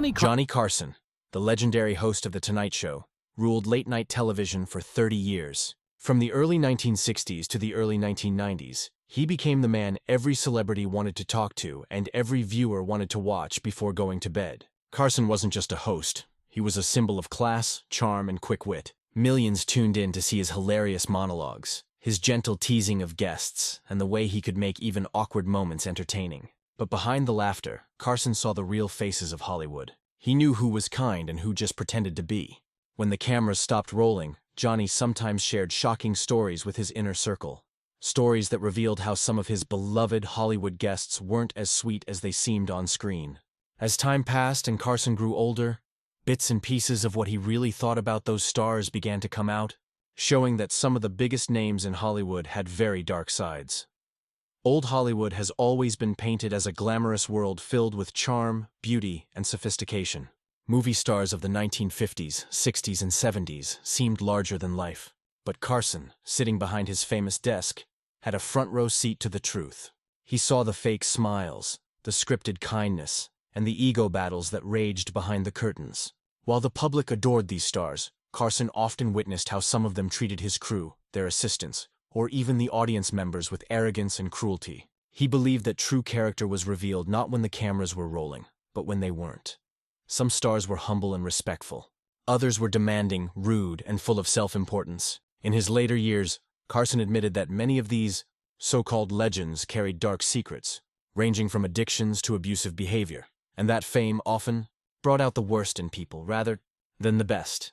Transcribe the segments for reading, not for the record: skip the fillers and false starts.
Johnny Carson, the legendary host of The Tonight Show, ruled late-night television for 30 years. From the early 1960s to the early 1990s, he became the man every celebrity wanted to talk to and every viewer wanted to watch before going to bed. Carson wasn't just a host. He was a symbol of class, charm, and quick wit. Millions tuned in to see his hilarious monologues, his gentle teasing of guests, and the way he could make even awkward moments entertaining. But behind the laughter, Carson saw the real faces of Hollywood. He knew who was kind and who just pretended to be. When the cameras stopped rolling, Johnny sometimes shared shocking stories with his inner circle. Stories that revealed how some of his beloved Hollywood guests weren't as sweet as they seemed on screen. As time passed and Carson grew older, bits and pieces of what he really thought about those stars began to come out, showing that some of the biggest names in Hollywood had very dark sides. Old Hollywood has always been painted as a glamorous world filled with charm, beauty, and sophistication. Movie stars of the 1950s, 60s, and 70s seemed larger than life. But Carson, sitting behind his famous desk, had a front-row seat to the truth. He saw the fake smiles, the scripted kindness, and the ego battles that raged behind the curtains. While the public adored these stars, Carson often witnessed how some of them treated his crew, their assistants, or even the audience members with arrogance and cruelty. He believed that true character was revealed not when the cameras were rolling, but when they weren't. Some stars were humble and respectful. Others were demanding, rude, and full of self-importance. In his later years, Carson admitted that many of these so-called legends carried dark secrets, ranging from addictions to abusive behavior, and that fame often brought out the worst in people rather than the best.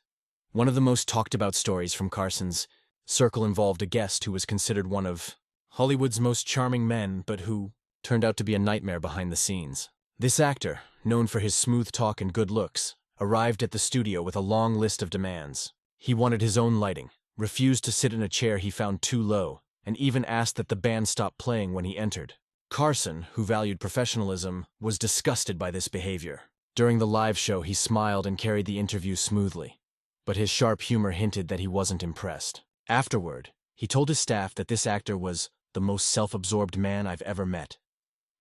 One of the most talked-about stories from Carson's circle involved a guest who was considered one of Hollywood's most charming men, but who turned out to be a nightmare behind the scenes. This actor, known for his smooth talk and good looks, arrived at the studio with a long list of demands. He wanted his own lighting, refused to sit in a chair he found too low, and even asked that the band stop playing when he entered. Carson, who valued professionalism, was disgusted by this behavior. During the live show, he smiled and carried the interview smoothly, but his sharp humor hinted that he wasn't impressed. Afterward, he told his staff that this actor was the most self-absorbed man I've ever met.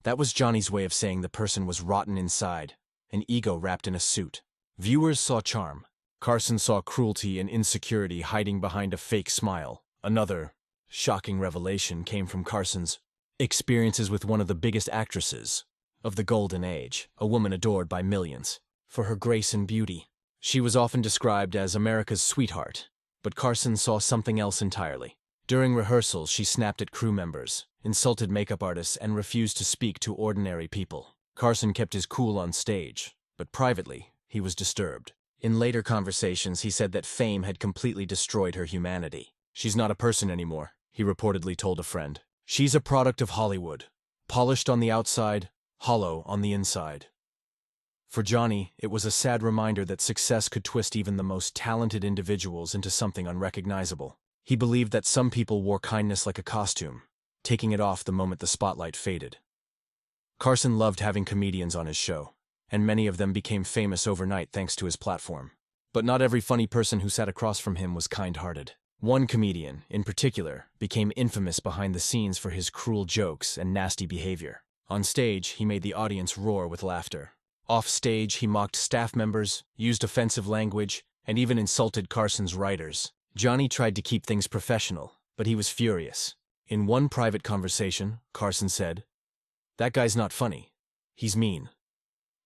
That was Johnny's way of saying the person was rotten inside, an ego wrapped in a suit. Viewers saw charm. Carson saw cruelty and insecurity hiding behind a fake smile. Another shocking revelation came from Carson's experiences with one of the biggest actresses of the Golden Age, a woman adored by millions for her grace and beauty. She was often described as America's sweetheart, but Carson saw something else entirely. During rehearsals, she snapped at crew members, insulted makeup artists, and refused to speak to ordinary people. Carson kept his cool on stage, but privately, he was disturbed. In later conversations, he said that fame had completely destroyed her humanity. "She's not a person anymore," he reportedly told a friend. "She's a product of Hollywood, polished on the outside, hollow on the inside." For Johnny, it was a sad reminder that success could twist even the most talented individuals into something unrecognizable. He believed that some people wore kindness like a costume, taking it off the moment the spotlight faded. Carson loved having comedians on his show, and many of them became famous overnight thanks to his platform. But not every funny person who sat across from him was kind-hearted. One comedian, in particular, became infamous behind the scenes for his cruel jokes and nasty behavior. On stage, he made the audience roar with laughter. Off stage, he mocked staff members, used offensive language, and even insulted Carson's writers. Johnny tried to keep things professional, but he was furious. In one private conversation, Carson said, "That guy's not funny. He's mean."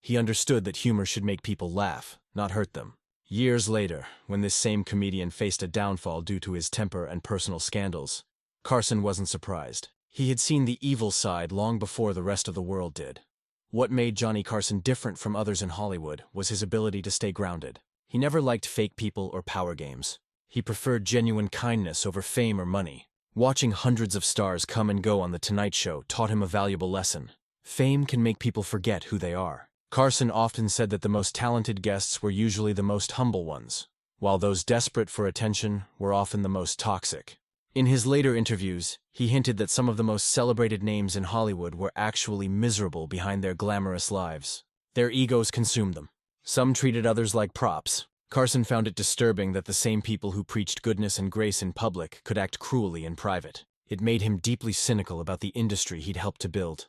He understood that humor should make people laugh, not hurt them. Years later, when this same comedian faced a downfall due to his temper and personal scandals, Carson wasn't surprised. He had seen the evil side long before the rest of the world did. What made Johnny Carson different from others in Hollywood was his ability to stay grounded. He never liked fake people or power games. He preferred genuine kindness over fame or money. Watching hundreds of stars come and go on The Tonight Show taught him a valuable lesson. Fame can make people forget who they are. Carson often said that the most talented guests were usually the most humble ones, while those desperate for attention were often the most toxic. In his later interviews, he hinted that some of the most celebrated names in Hollywood were actually miserable behind their glamorous lives. Their egos consumed them. Some treated others like props. Carson found it disturbing that the same people who preached goodness and grace in public could act cruelly in private. It made him deeply cynical about the industry he'd helped to build.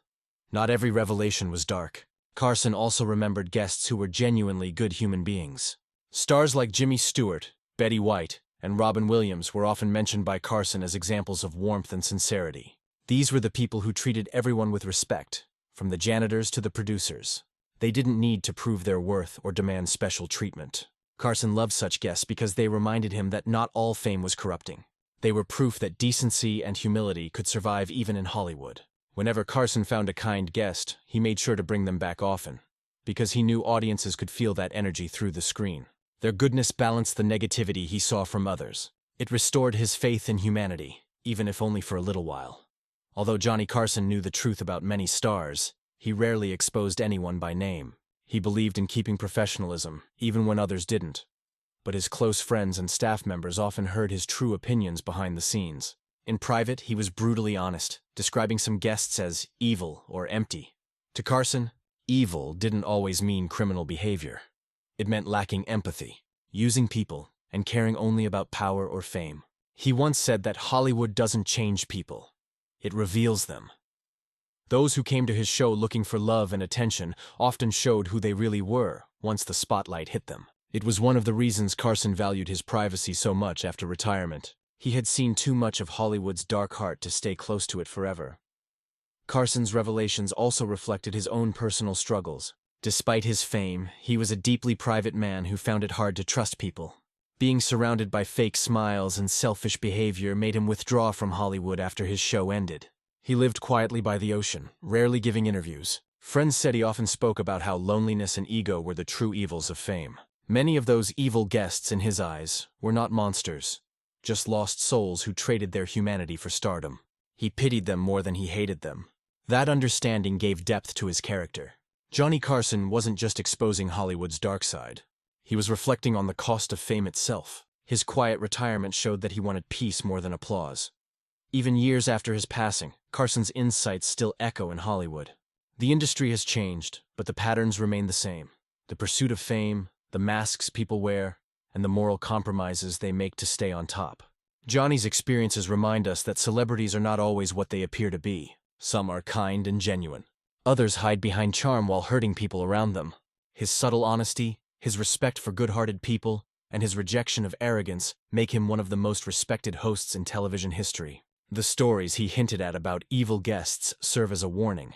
Not every revelation was dark. Carson also remembered guests who were genuinely good human beings. Stars like Jimmy Stewart, Betty White, and Robin Williams were often mentioned by Carson as examples of warmth and sincerity. These were the people who treated everyone with respect, from the janitors to the producers. They didn't need to prove their worth or demand special treatment. Carson loved such guests because they reminded him that not all fame was corrupting. They were proof that decency and humility could survive even in Hollywood. Whenever Carson found a kind guest, he made sure to bring them back often, because he knew audiences could feel that energy through the screen. Their goodness balanced the negativity he saw from others. It restored his faith in humanity, even if only for a little while. Although Johnny Carson knew the truth about many stars, he rarely exposed anyone by name. He believed in keeping professionalism, even when others didn't. But his close friends and staff members often heard his true opinions behind the scenes. In private, he was brutally honest, describing some guests as evil or empty. To Carson, evil didn't always mean criminal behavior. It meant lacking empathy, using people, and caring only about power or fame. He once said that Hollywood doesn't change people. It reveals them. Those who came to his show looking for love and attention often showed who they really were once the spotlight hit them. It was one of the reasons Carson valued his privacy so much after retirement. He had seen too much of Hollywood's dark heart to stay close to it forever. Carson's revelations also reflected his own personal struggles. Despite his fame, he was a deeply private man who found it hard to trust people. Being surrounded by fake smiles and selfish behavior made him withdraw from Hollywood after his show ended. He lived quietly by the ocean, rarely giving interviews. Friends said he often spoke about how loneliness and ego were the true evils of fame. Many of those evil guests, in his eyes, were not monsters, just lost souls who traded their humanity for stardom. He pitied them more than he hated them. That understanding gave depth to his character. Johnny Carson wasn't just exposing Hollywood's dark side. He was reflecting on the cost of fame itself. His quiet retirement showed that he wanted peace more than applause. Even years after his passing, Carson's insights still echo in Hollywood. The industry has changed, but the patterns remain the same. The pursuit of fame, the masks people wear, and the moral compromises they make to stay on top. Johnny's experiences remind us that celebrities are not always what they appear to be. Some are kind and genuine. Others hide behind charm while hurting people around them. His subtle honesty, his respect for good-hearted people, and his rejection of arrogance make him one of the most respected hosts in television history. The stories he hinted at about evil guests serve as a warning.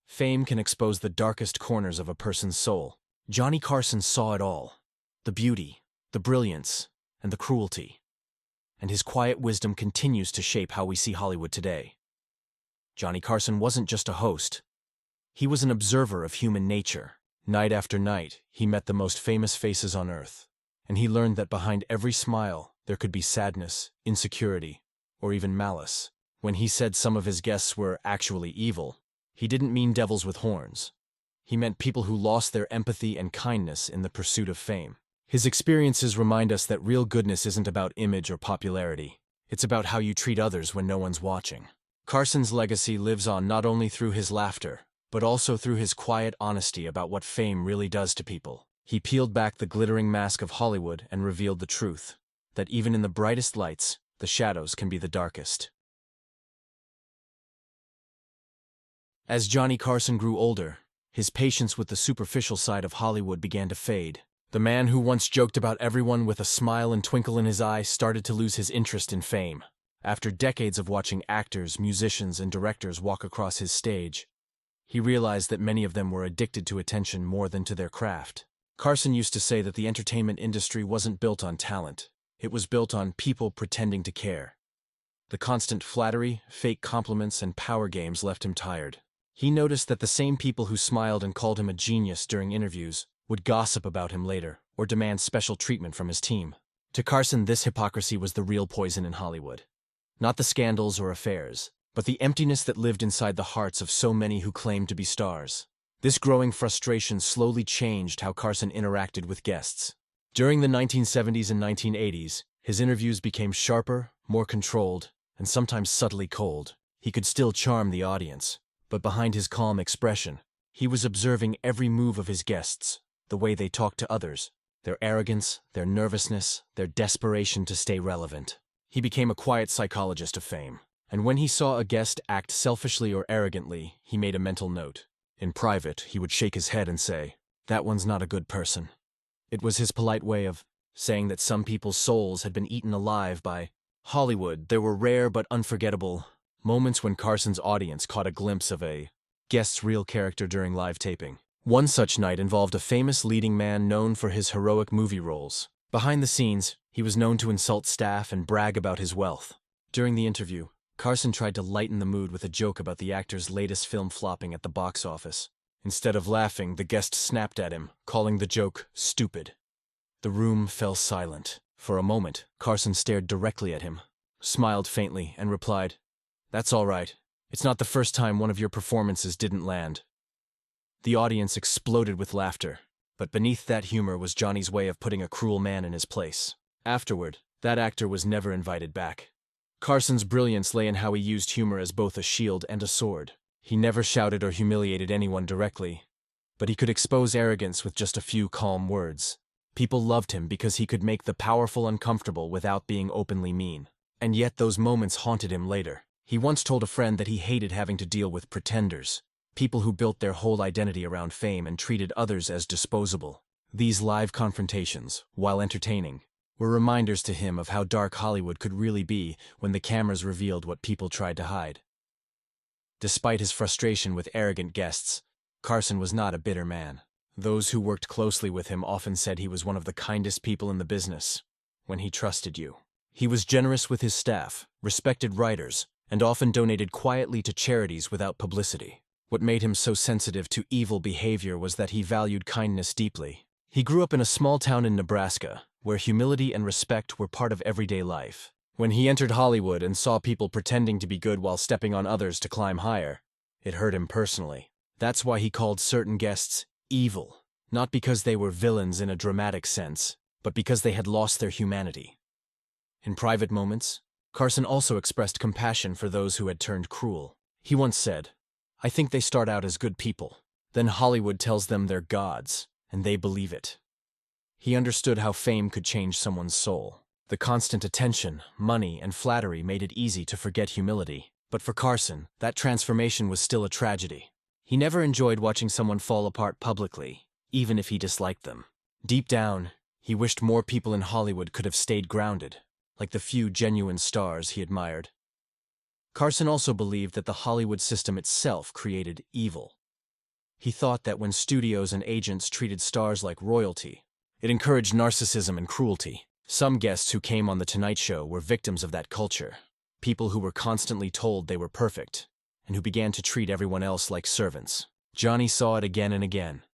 Fame can expose the darkest corners of a person's soul. Johnny Carson saw it all. The beauty, the brilliance, and the cruelty. And his quiet wisdom continues to shape how we see Hollywood today. Johnny Carson wasn't just a host. He was an observer of human nature. Night after night, he met the most famous faces on earth. And he learned that behind every smile, there could be sadness, insecurity, or even malice. When he said some of his guests were actually evil, he didn't mean devils with horns. He meant people who lost their empathy and kindness in the pursuit of fame. His experiences remind us that real goodness isn't about image or popularity. It's about how you treat others when no one's watching. Carson's legacy lives on not only through his laughter, but also through his quiet honesty about what fame really does to people. He peeled back the glittering mask of Hollywood and revealed the truth, that even in the brightest lights, the shadows can be the darkest. As Johnny Carson grew older, his patience with the superficial side of Hollywood began to fade. The man who once joked about everyone with a smile and twinkle in his eye started to lose his interest in fame. After decades of watching actors, musicians, and directors walk across his stage, he realized that many of them were addicted to attention more than to their craft. Carson used to say that the entertainment industry wasn't built on talent. It was built on people pretending to care. The constant flattery, fake compliments, and power games left him tired. He noticed that the same people who smiled and called him a genius during interviews would gossip about him later or demand special treatment from his team. To Carson, this hypocrisy was the real poison in Hollywood. Not the scandals or affairs, but the emptiness that lived inside the hearts of so many who claimed to be stars. This growing frustration slowly changed how Carson interacted with guests. During the 1970s and 1980s, his interviews became sharper, more controlled, and sometimes subtly cold. He could still charm the audience, but behind his calm expression, he was observing every move of his guests, the way they talked to others, their arrogance, their nervousness, their desperation to stay relevant. He became a quiet psychologist of fame, and when he saw a guest act selfishly or arrogantly, he made a mental note. In private, he would shake his head and say, "That one's not a good person." It was his polite way of saying that some people's souls had been eaten alive by Hollywood. There were rare but unforgettable moments when Carson's audience caught a glimpse of a guest's real character during live taping. One such night involved a famous leading man known for his heroic movie roles. Behind the scenes, he was known to insult staff and brag about his wealth. During the interview, Carson tried to lighten the mood with a joke about the actor's latest film flopping at the box office. Instead of laughing, the guest snapped at him, calling the joke stupid. The room fell silent. For a moment, Carson stared directly at him, smiled faintly, and replied, "That's all right. It's not the first time one of your performances didn't land." The audience exploded with laughter, but beneath that humor was Johnny's way of putting a cruel man in his place. Afterward, that actor was never invited back. Carson's brilliance lay in how he used humor as both a shield and a sword. He never shouted or humiliated anyone directly, but he could expose arrogance with just a few calm words. People loved him because he could make the powerful uncomfortable without being openly mean. And yet those moments haunted him later. He once told a friend that he hated having to deal with pretenders, people who built their whole identity around fame and treated others as disposable. These live confrontations, while entertaining, were reminders to him of how dark Hollywood could really be when the cameras revealed what people tried to hide. Despite his frustration with arrogant guests, Carson was not a bitter man. Those who worked closely with him often said he was one of the kindest people in the business when he trusted you. He was generous with his staff, respected writers, and often donated quietly to charities without publicity. What made him so sensitive to evil behavior was that he valued kindness deeply. He grew up in a small town in Nebraska, where humility and respect were part of everyday life. When he entered Hollywood and saw people pretending to be good while stepping on others to climb higher, it hurt him personally. That's why he called certain guests evil, not because they were villains in a dramatic sense, but because they had lost their humanity. In private moments, Carson also expressed compassion for those who had turned cruel. He once said, "I think they start out as good people. Then Hollywood tells them they're gods, and they believe it." He understood how fame could change someone's soul. The constant attention, money, and flattery made it easy to forget humility. But for Carson, that transformation was still a tragedy. He never enjoyed watching someone fall apart publicly, even if he disliked them. Deep down, he wished more people in Hollywood could have stayed grounded, like the few genuine stars he admired. Carson also believed that the Hollywood system itself created evil. He thought that when studios and agents treated stars like royalty, it encouraged narcissism and cruelty. Some guests who came on The Tonight Show were victims of that culture, people who were constantly told they were perfect, and who began to treat everyone else like servants. Johnny saw it again and again.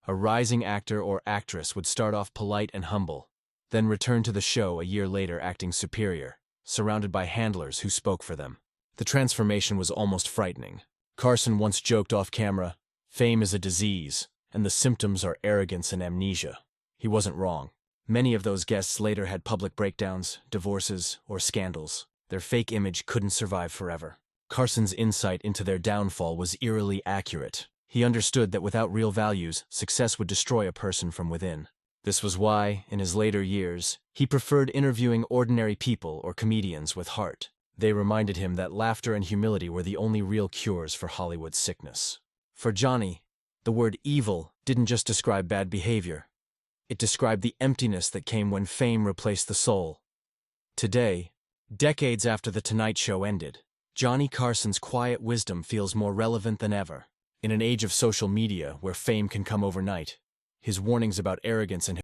A rising actor or actress would start off polite and humble, then return to the show a year later acting superior, surrounded by handlers who spoke for them. The transformation was almost frightening. Carson once joked off camera, "Fame is a disease, and the symptoms are arrogance and amnesia." He wasn't wrong. Many of those guests later had public breakdowns, divorces, or scandals. Their fake image couldn't survive forever. Carson's insight into their downfall was eerily accurate. He understood that without real values, success would destroy a person from within. This was why, in his later years, he preferred interviewing ordinary people or comedians with heart. They reminded him that laughter and humility were the only real cures for Hollywood's sickness. For Johnny, the word evil didn't just describe bad behavior. It described the emptiness that came when fame replaced the soul. Today, decades after The Tonight Show ended, Johnny Carson's quiet wisdom feels more relevant than ever. In an age of social media where fame can come overnight, his warnings about arrogance and